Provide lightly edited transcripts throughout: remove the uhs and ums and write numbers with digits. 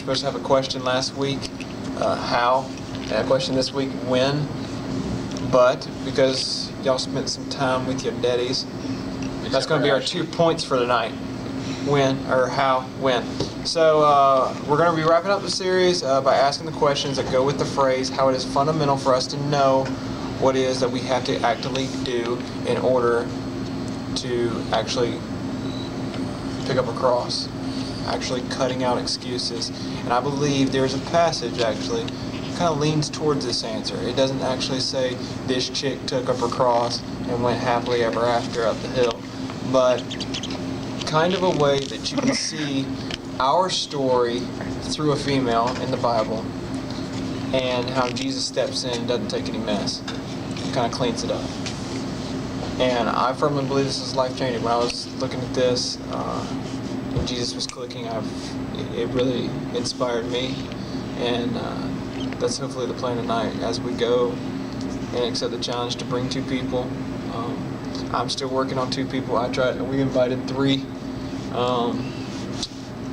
supposed to have a question last week, how, and a question this week, when. But because y'all spent some time with your daddies, that's going to be our 2 points for tonight. When, or how, when. So we're going to be wrapping up the series by asking the questions that go with the phrase, how it is fundamental for us to know what it is that we have to actively do in order to actually pick up a cross, actually cutting out excuses. And I believe there's a passage actually kind of leans towards this answer. It doesn't actually say this chick took up her cross and went happily ever after up the hill, but kind of a way that you can see our story through a female in the Bible and how Jesus steps in and doesn't take any mess. He kind of cleans it up. And I firmly believe this is life-changing. When I was looking at this, when Jesus was clicking, it really inspired me. And that's hopefully the plan tonight as we go and accept the challenge to bring 2 people. I'm still working on 2 people. We invited 3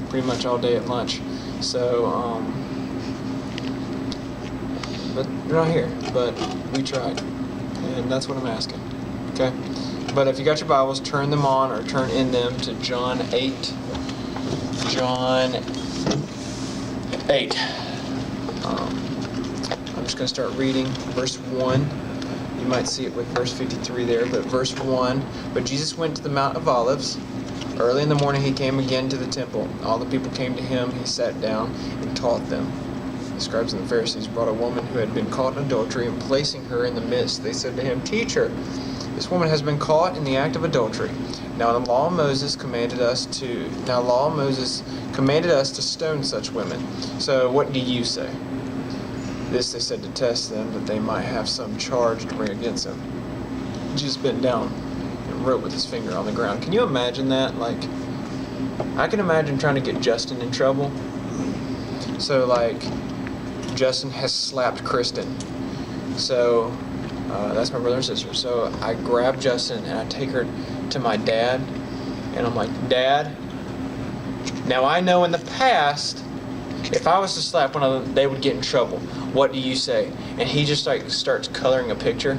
pretty much all day at lunch. So, but they're not here. But we tried. And that's what I'm asking. Okay? But if you got your Bibles, turn them on or turn in them to John 8. John 8. I'm just going to start reading verse 1. You might see it with verse 53 there, but verse 1. But Jesus went to the Mount of Olives. Early in the morning he came again to the temple. All the people came to him. He sat down and taught them. The scribes and the Pharisees brought a woman who had been caught in adultery, and placing her in the midst, they said to him, "Teacher, this woman has been caught in the act of adultery. Now the law of Moses commanded us to stone such women. So what do you say?" This they said to test them, that they might have some charge to bring against him. Jesus bent down and wrote with his finger on the ground. Can you imagine that? Like, I can imagine trying to get Justin in trouble. So, like, Justin has slapped Kristen. So, that's my brother and sister. So I grab Justin and I take her to my dad. And I'm like, "Dad, now I know in the past, if I was to slap one of them, they would get in trouble. What do you say?" And he just like starts coloring a picture.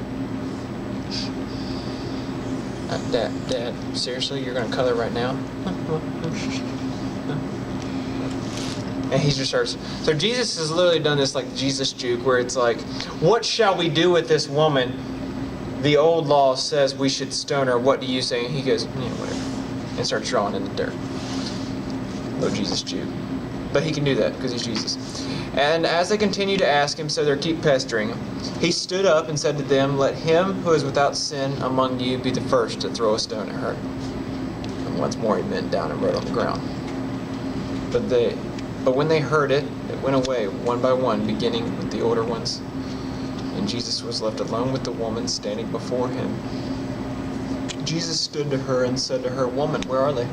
Dad, seriously, you're going to color right now? And he just starts. So Jesus has literally done this like Jesus juke, where it's like, what shall we do with this woman? The old law says we should stone her. What do you say? And he goes, yeah, whatever. And starts drawing in the dirt. Little Jesus juke. But he can do that because he's Jesus. And as they continue to ask him, so they keep pestering him, he stood up and said to them, "Let him who is without sin among you be the first to throw a stone at her." And once more he bent down and wrote on the ground. But when they heard it, it went away one by one, beginning with the older ones. And Jesus was left alone with the woman standing before him. Jesus stood to her and said to her, "Woman, where are they?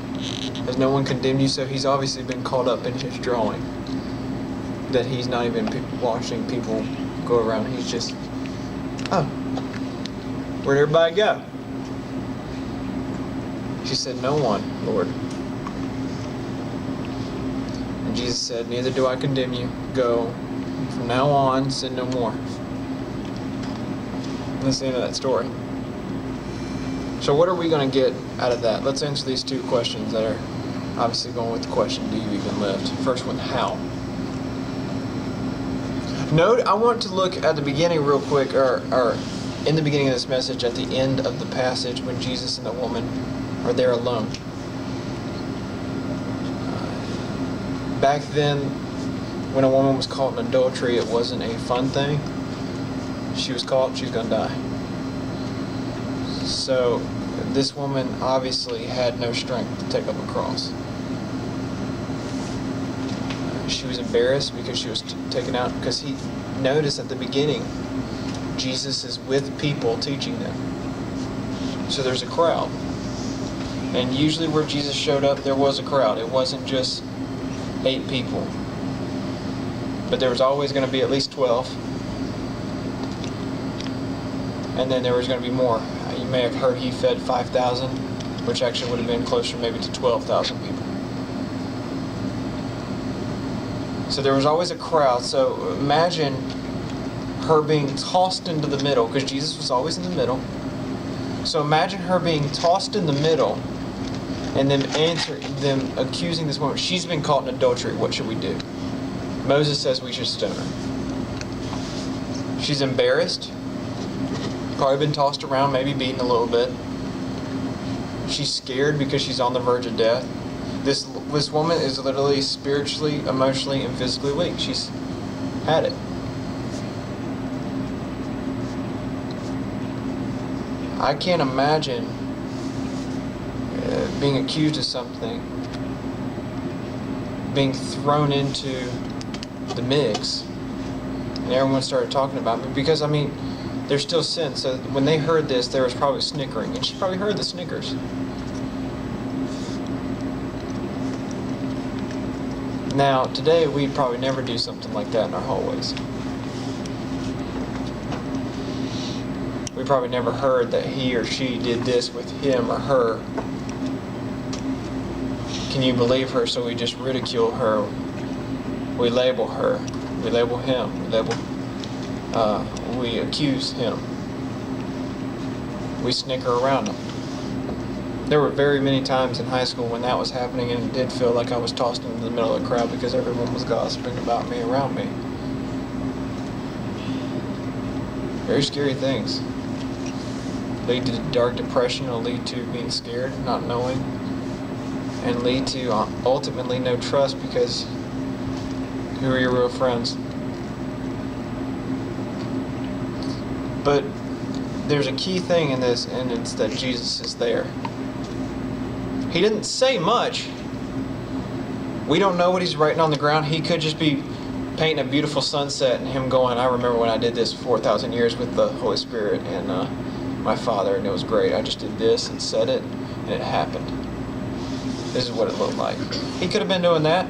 Has no one condemned you?" So he's obviously been caught up in his drawing. That he's not even watching people go around. He's just, oh, where'd everybody go? She said, "No one, Lord." And Jesus said, "Neither do I condemn you. Go. From now on, sin no more." And that's the end of that story. So what are we going to get out of that? Let's answer these 2 questions that are obviously going with the question, do you even live? First one, how? Note, I want to look at the beginning real quick, or in the beginning of this message, at the end of the passage when Jesus and the woman are there alone. Back then, when a woman was caught in adultery, it wasn't a fun thing. She was caught, she was going to die. So this woman obviously had no strength to take up a cross. She was embarrassed because she was taken out, because he noticed at the beginning Jesus is with people teaching them. So there's a crowd. And usually where Jesus showed up, there was a crowd. It wasn't just 8 people. But there was always going to be at least 12. And then there was going to be more. You may have heard he fed 5,000, which actually would have been closer maybe to 12,000 people. So there was always a crowd. So imagine her being tossed into the middle, because Jesus was always in the middle. So imagine her being tossed in the middle and them accusing this woman. She's been caught in adultery. What should we do? Moses says we should stone her. She's embarrassed. Probably been tossed around, maybe beaten a little bit. She's scared because she's on the verge of death. This woman is literally spiritually, emotionally, and physically weak. She's had it. I can't imagine being accused of something, being thrown into the mix, and everyone started talking about me, because there's still sin. So when they heard this, there was probably snickering, and she probably heard the snickers. Now, today, we'd probably never do something like that in our hallways. We probably never heard that he or she did this with him or her. Can you believe her? So we just ridicule her. We label her. We label him. We accuse him. We snicker around him. There were very many times in high school when that was happening, and it did feel like I was tossed into the middle of the crowd because everyone was gossiping about me around me. Very scary things. Lead to dark depression, will lead to being scared, not knowing, and lead to ultimately no trust, because who are your real friends? But there's a key thing in this, and it's that Jesus is there. He didn't say much. We don't know what he's writing on the ground. He could just be painting a beautiful sunset and him going, I remember when I did this 4,000 years with the Holy Spirit and my Father, and it was great. I just did this and said it, and it happened. This is what it looked like. He could have been doing that.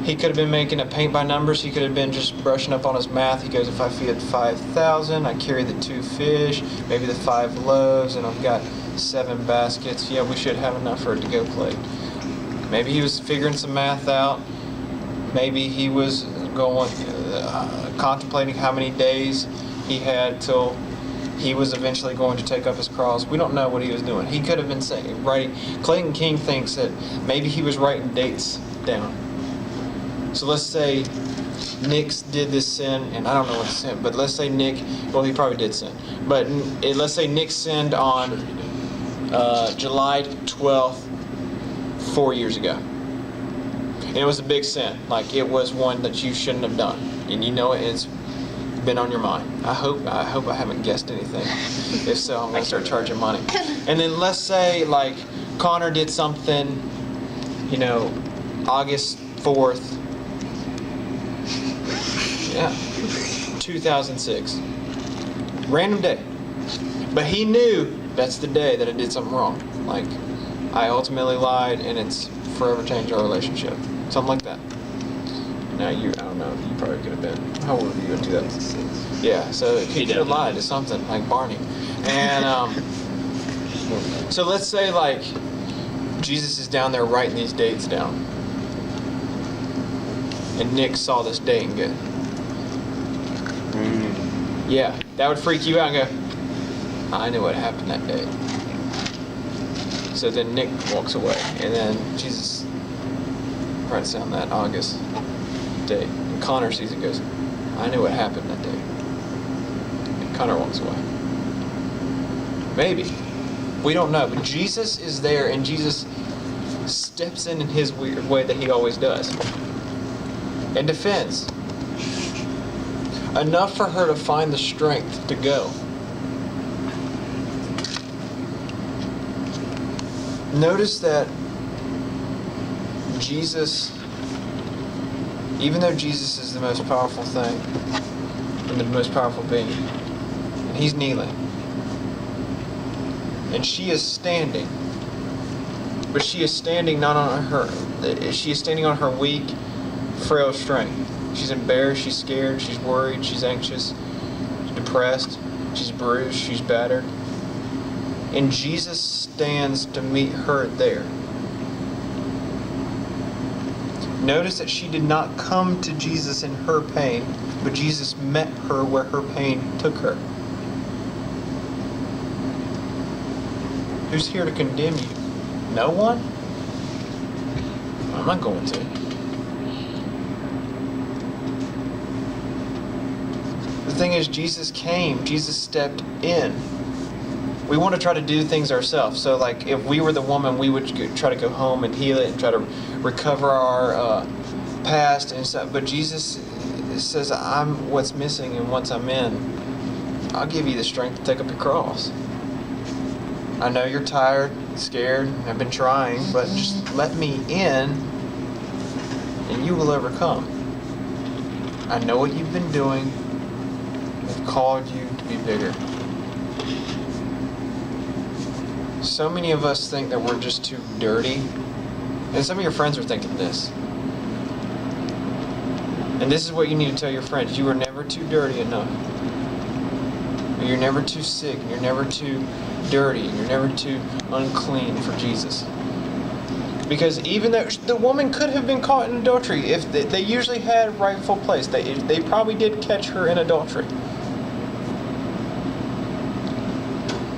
He could have been making a paint by numbers. He could have been just brushing up on his math. He goes, if I feed 5,000, I carry the 2 fish, maybe the 5 loaves, and I've got 7 baskets. Yeah, we should have enough for a to-go plate. Maybe he was figuring some math out. Maybe he was going, contemplating how many days he had till he was eventually going to take up his cross. We don't know what he was doing. He could have been writing. Clayton King thinks that maybe he was writing dates down. So let's say Nick did this sin, and I don't know what sin, but let's say Nick, well, he probably did sin. But let's say Nick sinned on July 12th, 4 years ago. And it was a big sin. Like, it was one that you shouldn't have done. And you know it, it's been on your mind. I hope I haven't guessed anything. If so, I'm going to start charging money. And then let's say, like, Connor did something, August 4th, 2006. Random day. But he knew that's the day that I did something wrong. Like, I ultimately lied, and it's forever changed our relationship. Something like that. Now, I don't know, you probably could have been, how old were you in 2006? Yeah, so he could have lied to something, like Barney. And, so let's say, like, Jesus is down there writing these dates down. And Nick saw this date and go, yeah, that would freak you out and go, I knew what happened that day. So then Nick walks away, and then Jesus writes down that August date. And Connor sees it and goes, I knew what happened that day. And Connor walks away. Maybe. We don't know. But Jesus is there, and Jesus steps in his weird way that he always does. And defends. Enough for her to find the strength to go. Notice that Jesus, even though Jesus is the most powerful thing and the most powerful being, and he's kneeling, and she is standing, but she is standing not on her, she is standing on her weak, frail strength. She's embarrassed, she's scared, she's worried, she's anxious, she's depressed, she's bruised, she's battered. And Jesus stands to meet her there. Notice that she did not come to Jesus in her pain, but Jesus met her where her pain took her. Who's here to condemn you? No one? I'm not going to. The thing is, Jesus came. Jesus stepped in. We want to try to do things ourselves. So, like, if we were the woman, we would try to go home and heal it and try to recover our past and stuff. But Jesus says, I'm what's missing, and once I'm in, I'll give you the strength to take up your cross. I know you're tired, scared, and I've been trying, but just let me in, and you will overcome. I know what you've been doing. I've called you to be bigger. So many of us think that we're just too dirty. And some of your friends are thinking this. And this is what you need to tell your friends. You are never too dirty enough. You're never too sick. You're never too dirty. You're never too unclean for Jesus. Because even though the woman could have been caught in adultery, if they usually had rightful place. They probably did catch her in adultery.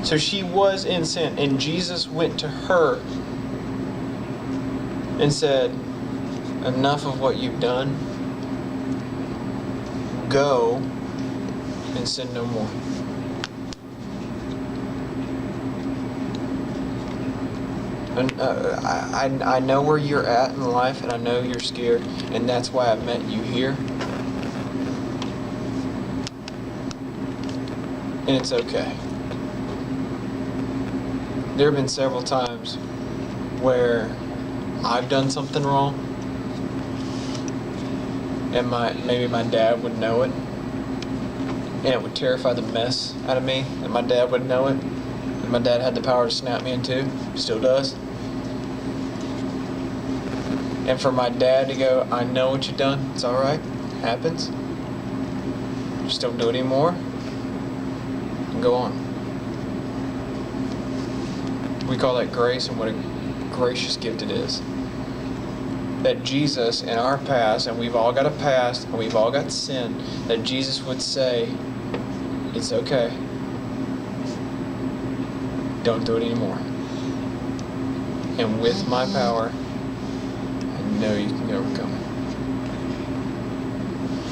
So she was in sin, and Jesus went to her and said, enough of what you've done. Go and sin no more. And I know where you're at in life, and I know you're scared, and that's why I met you here. And it's okay. There have been several times where I've done something wrong, and maybe my dad would know it, and it would terrify the mess out of me, and my dad would know it, and my dad had the power to snap me in two, still does. And for my dad to go, I know what you've done, it's alright, it happens, just don't do it anymore, and go on. We call that grace, and what a gracious gift it is. That Jesus in our past, and we've all got a past, and we've all got sin, that Jesus would say, it's okay. Don't do it anymore. And with my power, I know you can overcome it.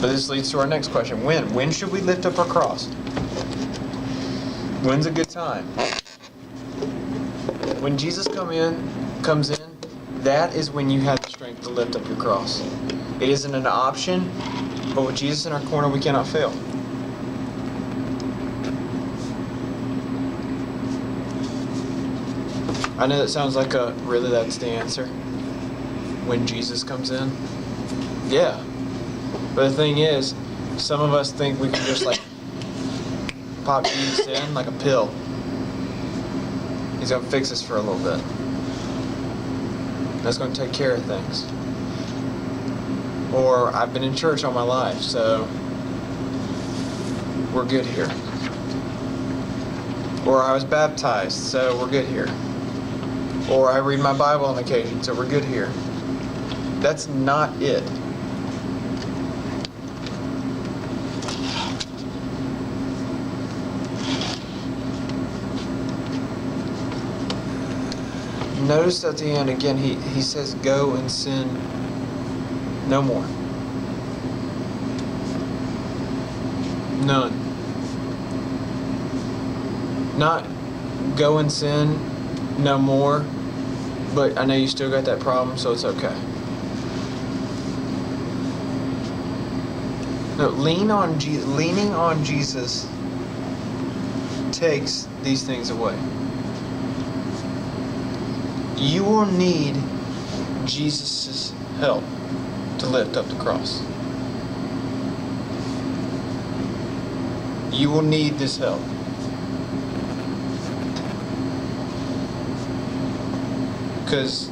But this leads to our next question. When? When should we lift up our cross? When's a good time? When Jesus comes in, that is when you have the strength to lift up your cross. It isn't an option, but with Jesus in our corner, we cannot fail. I know that sounds like really that's the answer. When Jesus comes in? Yeah. But the thing is, some of us think we can just pop Jesus in like a pill. He's going to fix us for a little bit. That's going to take care of things. Or I've been in church all my life, so we're good here. Or I was baptized, so we're good here. Or I read my Bible on occasion, so we're good here. That's not it. Notice at the end, again, he says, go and sin no more. None. Not go and sin no more, but I know you still got that problem, so it's okay. No, leaning on Jesus takes these things away. You will need Jesus' help to lift up the cross. You will need this help. Because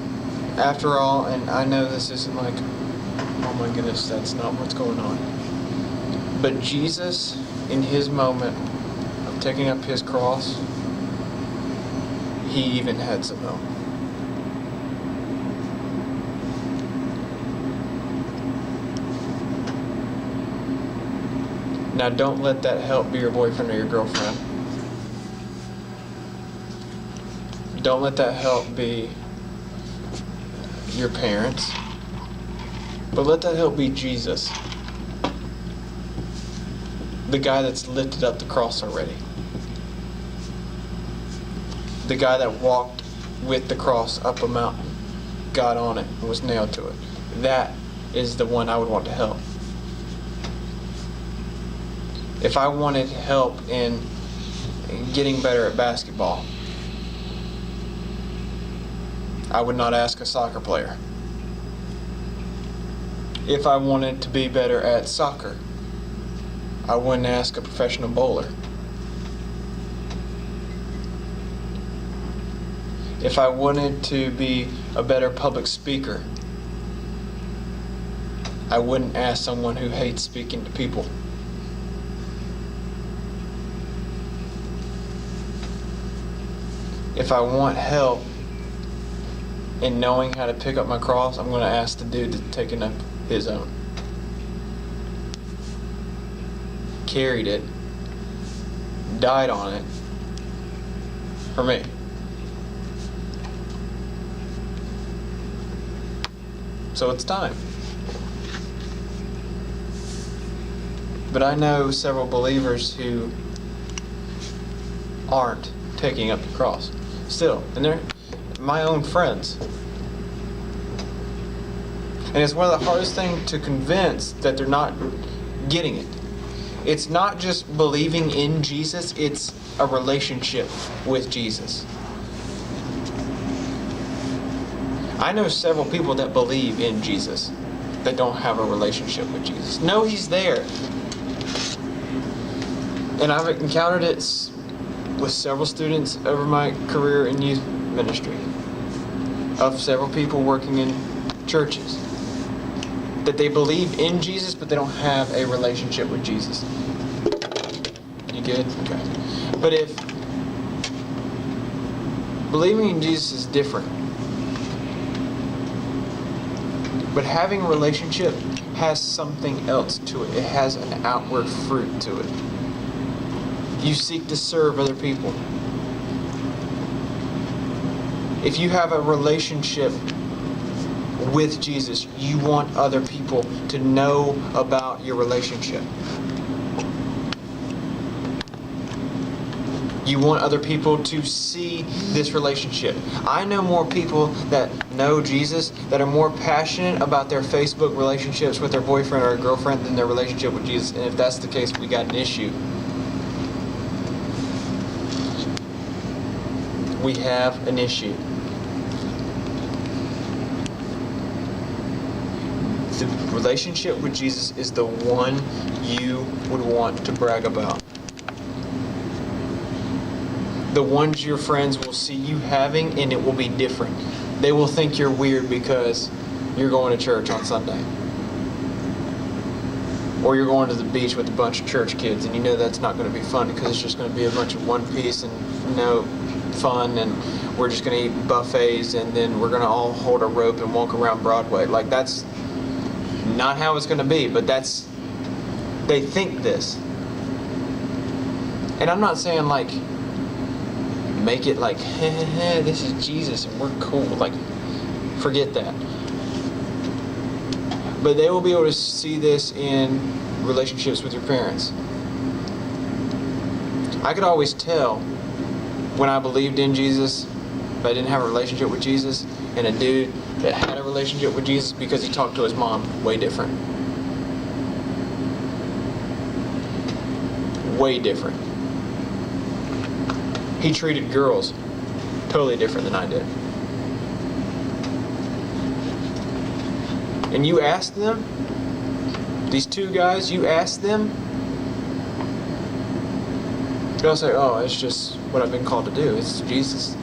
after all, and I know this isn't like, oh my goodness, that's not what's going on. But Jesus, in his moment of taking up his cross, he even had some help. Now, don't let that help be your boyfriend or your girlfriend. Don't let that help be your parents. But let that help be Jesus. The guy that's lifted up the cross already. The guy that walked with the cross up a mountain, got on it, and was nailed to it. That is the one I would want to help. If I wanted help in getting better at basketball, I would not ask a soccer player. If I wanted to be better at soccer, I wouldn't ask a professional bowler. If I wanted to be a better public speaker, I wouldn't ask someone who hates speaking to people. If I want help in knowing how to pick up my cross, I'm going to ask the dude that's taking up his own. Carried it, died on it for me. So it's time. But I know several believers who aren't taking up the cross. Still, and they're my own friends. And it's one of the hardest things to convince that they're not getting it. It's not just believing in Jesus, it's a relationship with Jesus. I know several people that believe in Jesus that don't have a relationship with Jesus. No, He's there. And I've encountered it with several students over my career in youth ministry, of several people working in churches, that they believe in Jesus, but they don't have a relationship with Jesus. You good? Okay. But if believing in Jesus is different, but having a relationship has something else to it. It has an outward fruit to it. You seek to serve other people. If you have a relationship with Jesus, you want other people to know about your relationship. You want other people to see this relationship. I know more people that know Jesus that are more passionate about their Facebook relationships with their boyfriend or girlfriend than their relationship with Jesus. And if that's the case, we got an issue. We have an issue. The relationship with Jesus is the one you would want to brag about. The ones your friends will see you having, and it will be different. They will think you're weird because you're going to church on Sunday. Or you're going to the beach with a bunch of church kids, and you know that's not going to be fun because it's just going to be a bunch of one piece and no fun, and we're just going to eat buffets, and then we're going to all hold a rope and walk around Broadway. Like, that's not how it's going to be, but they think this. And I'm not saying like, make it like, this is Jesus and we're cool. Like, forget that. But they will be able to see this in relationships with your parents. I could always tell when I believed in Jesus, but I didn't have a relationship with Jesus, and a dude that had a relationship with Jesus because he talked to his mom. Way different. Way different. He treated girls totally different than I did. And you ask them, these two guys, you ask them, they'll say, oh, it's just what I've been called to do. It's Jesus.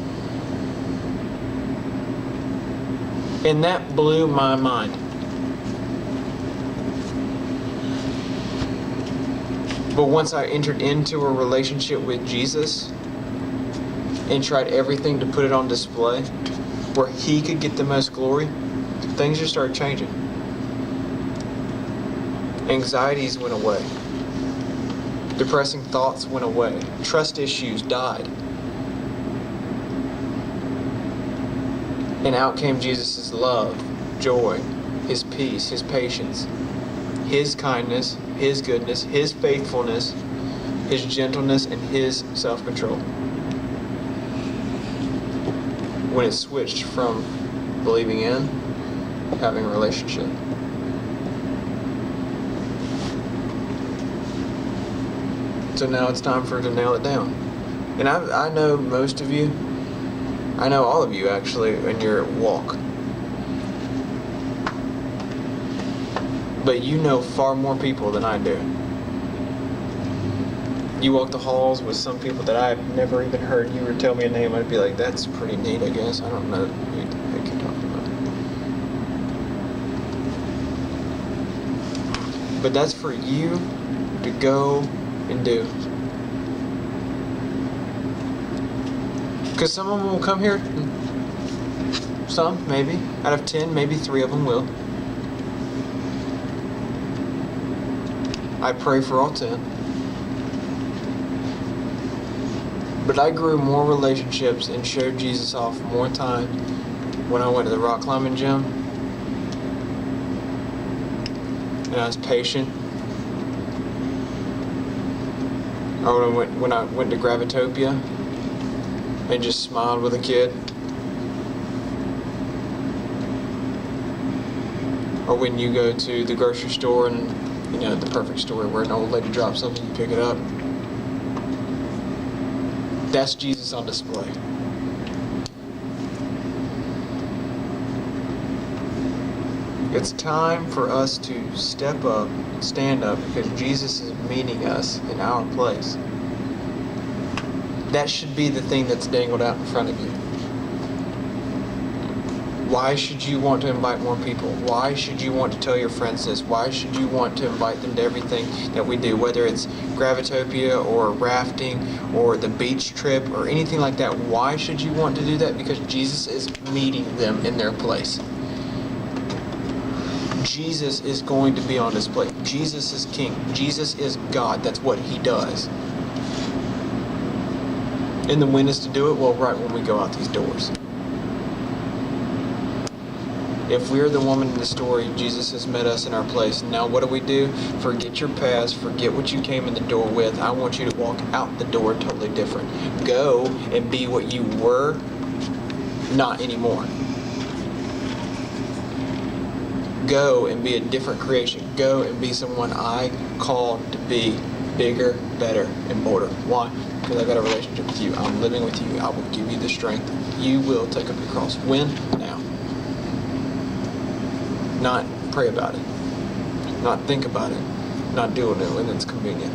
And that blew my mind. But once I entered into a relationship with Jesus and tried everything to put it on display where He could get the most glory, things just started changing. Anxieties went away. Depressing thoughts went away. Trust issues died. And out came Jesus' love, joy, His peace, His patience, His kindness, His goodness, His faithfulness, His gentleness, and His self-control. When it switched from believing in, having a relationship. So now it's time for her to nail it down. And I know most of you, I know all of you actually in your walk. But you know far more people than I do. You walk the halls with some people that I've never even heard. You would tell me a name, I'd be like, that's pretty neat, I guess. I don't know who the heck you're talking about. But that's for you to go and do. Because some of them will come here. Some, maybe. Out of 10, maybe 3 of them will. I pray for all 10. But I grew more relationships and showed Jesus off more time when I went to the rock climbing gym. And I was patient. Or when I went to Gravitopia and just smiled with a kid. Or when you go to the grocery store and, you know, the perfect story where an old lady drops something, you pick it up. That's Jesus on display. It's time for us to step up, stand up, because Jesus is meeting us in our place. That should be the thing that's dangled out in front of you. Why should you want to invite more people? Why should you want to tell your friends this? Why should you want to invite them to everything that we do, whether it's Gravitopia or rafting or the beach trip or anything like that? Why should you want to do that? Because Jesus is meeting them in their place. Jesus is going to be on display. Jesus is King. Jesus is God. That's what He does. And then when is to do it? Well, right when we go out these doors. If we're the woman in the story, Jesus has met us in our place. Now what do? Forget your past. Forget what you came in the door with. I want you to walk out the door totally different. Go and be what you were, not anymore. Go and be a different creation. Go and be someone I called to be bigger, better, and bolder. Why? Because I got a relationship with you. I'm living with you. I will give you the strength. You will take up your cross. When? Now. Not pray about it. Not think about it. Not do it when it's convenient.